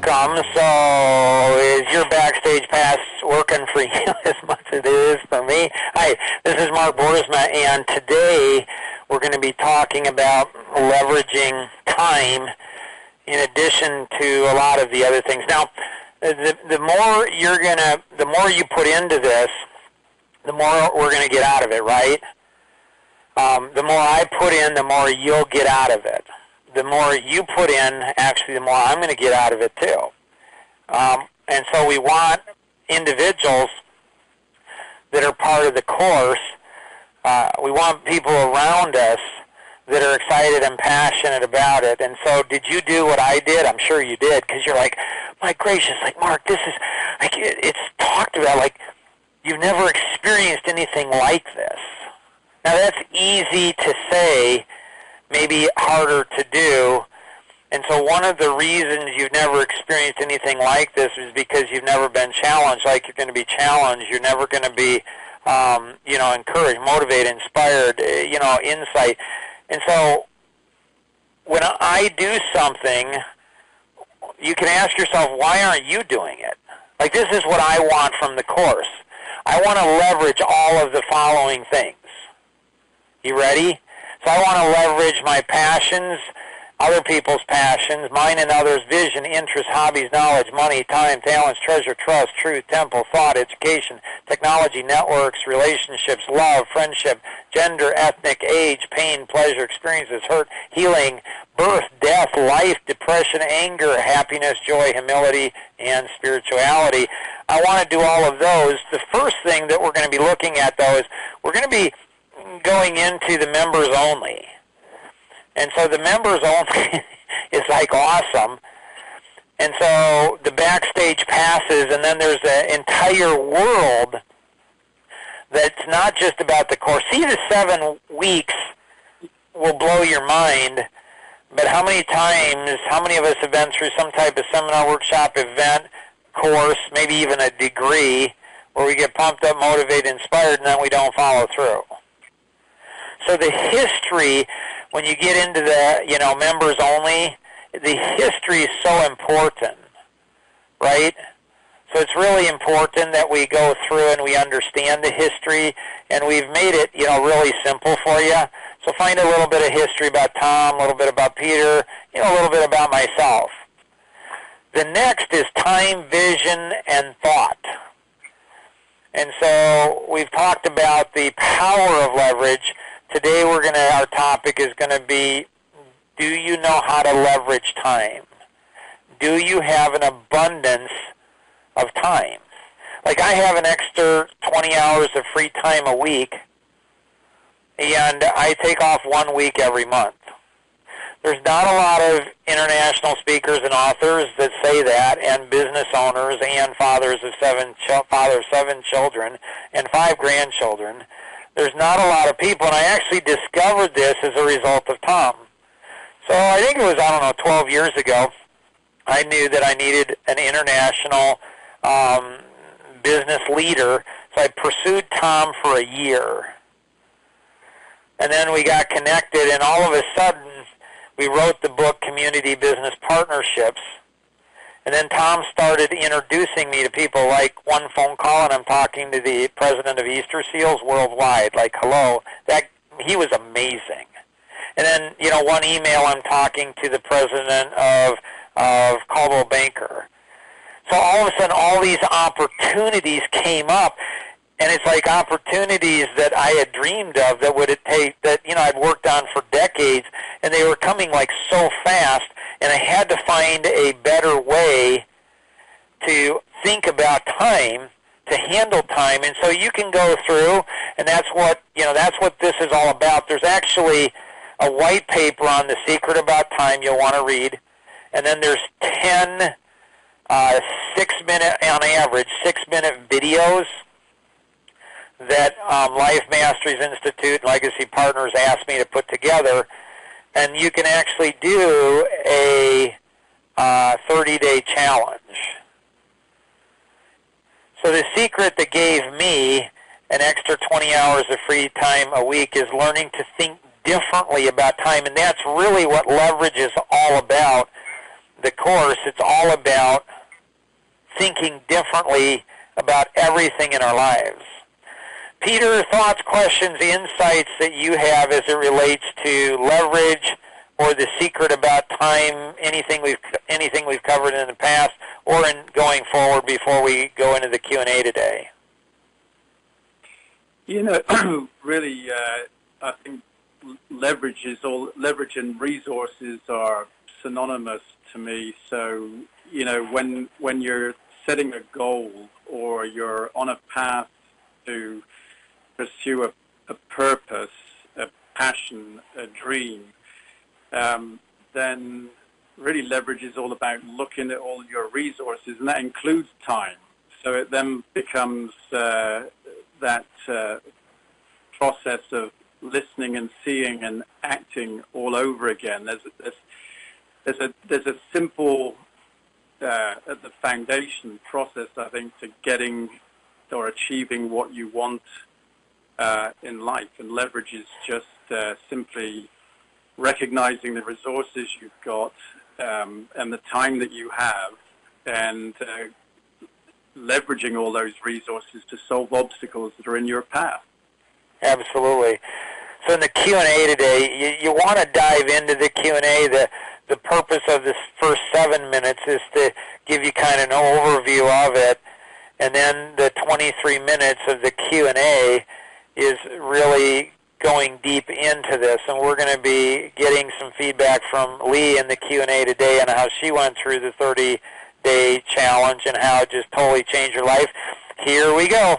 welcome. So is your Backstage Pass working for you as much as it is for me? Hi, this is Mark Boersma, and today we're going to be talking about leveraging time in addition to a lot of the other things. Now, the more you put into this, the more we're going to get out of it, right? The more I put in, the more you'll get out of it. The more you put in, actually, the more I'm going to get out of it too. And so we want individuals that are part of the course. We want people around us that are excited and passionate about it. And so did you do what I did? I'm sure you did, because you're like, my gracious, like, Mark, this is, like, it's talked about, like, you've never experienced anything like this. Now, that's easy to say, maybe harder to do. And so one of the reasons you've never experienced anything like this is because you've never been challenged like you're going to be challenged. You're never going to be, encouraged, motivated, inspired, insight. And so when I do something, you can ask yourself, why aren't you doing it? Like, this is what I want from the course. I want to leverage all of the following things. You ready? So I want to leverage my passions, other people's passions, mine and others' vision, interests, hobbies, knowledge, money, time, talents, treasure, trust, truth, temple, thought, education, technology, networks, relationships, love, friendship, gender, ethnic, age, pain, pleasure, experiences, hurt, healing, birth, death, life, depression, anger, happiness, joy, humility, and spirituality. I want to do all of those. The first thing that we're going to be looking at, though, is we're going to be going into the members only. And so the members only is like awesome. And so the Backstage Passes, and then there's an entire world that's not just about the course. See, the 7 weeks will blow your mind, but how many of us have been through some type of seminar, workshop, event, course, maybe even a degree, where we get pumped up, motivated, inspired, and then we don't follow through? So the history, when you get into the, members only, the history is so important, right? So it's really important that we go through and we understand the history, and we've made it, really simple for you. So find a little bit of history about Tom, a little bit about Peter, a little bit about myself. The next is time, vision, and thought. And so we've talked about the power of leverage. Today our topic is going to be, do you know how to leverage time? Do you have an abundance of time? Like, I have an extra 20 hours of free time a week, and I take off 1 week every month. There's not a lot of international speakers and authors that say that, and business owners and fathers of 7 children and 5 grandchildren. There's not a lot of people, and I actually discovered this as a result of Tom. So I think it was, 12 years ago, I knew that I needed an international business leader, so I pursued Tom for a year. And then we got connected, and all of a sudden, we wrote the book, Community Business Partnerships. And then Tom started introducing me to people, like one phone call, and I'm talking to the president of Easter Seals Worldwide, like, hello. He was amazing. And then, one email, I'm talking to the president of Coldwell Banker. So all of a sudden, all these opportunities came up, and it's like opportunities that I had dreamed of that I'd worked on for decades, and they were coming like so fast, and I had to find a better way to think about time, to handle time. And so you can go through, and that's what this is all about. There's actually a white paper on The Secret About Time you'll want to read, and then there's 10 6-minute, on average, 6-minute videos that Life Masteries Institute and Legacy Partners asked me to put together, and you can actually do a 30-day challenge. So the secret that gave me an extra 20 hours of free time a week is learning to think differently about time, and that's really what leverage is all about. the course, it's all about thinking differently about everything in our lives. Peter, thoughts, questions, insights that you have as it relates to leverage or the secret about time, anything we've covered in the past or in going forward before we go into the Q&A today? Really, I think leverage and resources are synonymous to me. So, when you're setting a goal or you're on a path to pursue a purpose, a passion, a dream, then really leverage is all about looking at all your resources, and that includes time. So it then becomes that process of listening and seeing and acting all over again. There's a simple at the foundation process, I think, to getting or achieving what you want in life. And leverage is just simply recognizing the resources you've got and the time that you have, and leveraging all those resources to solve obstacles that are in your path. Absolutely. So in the Q&A today, you want to dive into the Q&A. The purpose of this first 7 minutes is to give you kind of an overview of it, and then the 23 minutes of the Q&A is really going deep into this, and we're going to be getting some feedback from Lee in the Q&A today on how she went through the 30-day challenge and how it just totally changed her life. Here we go.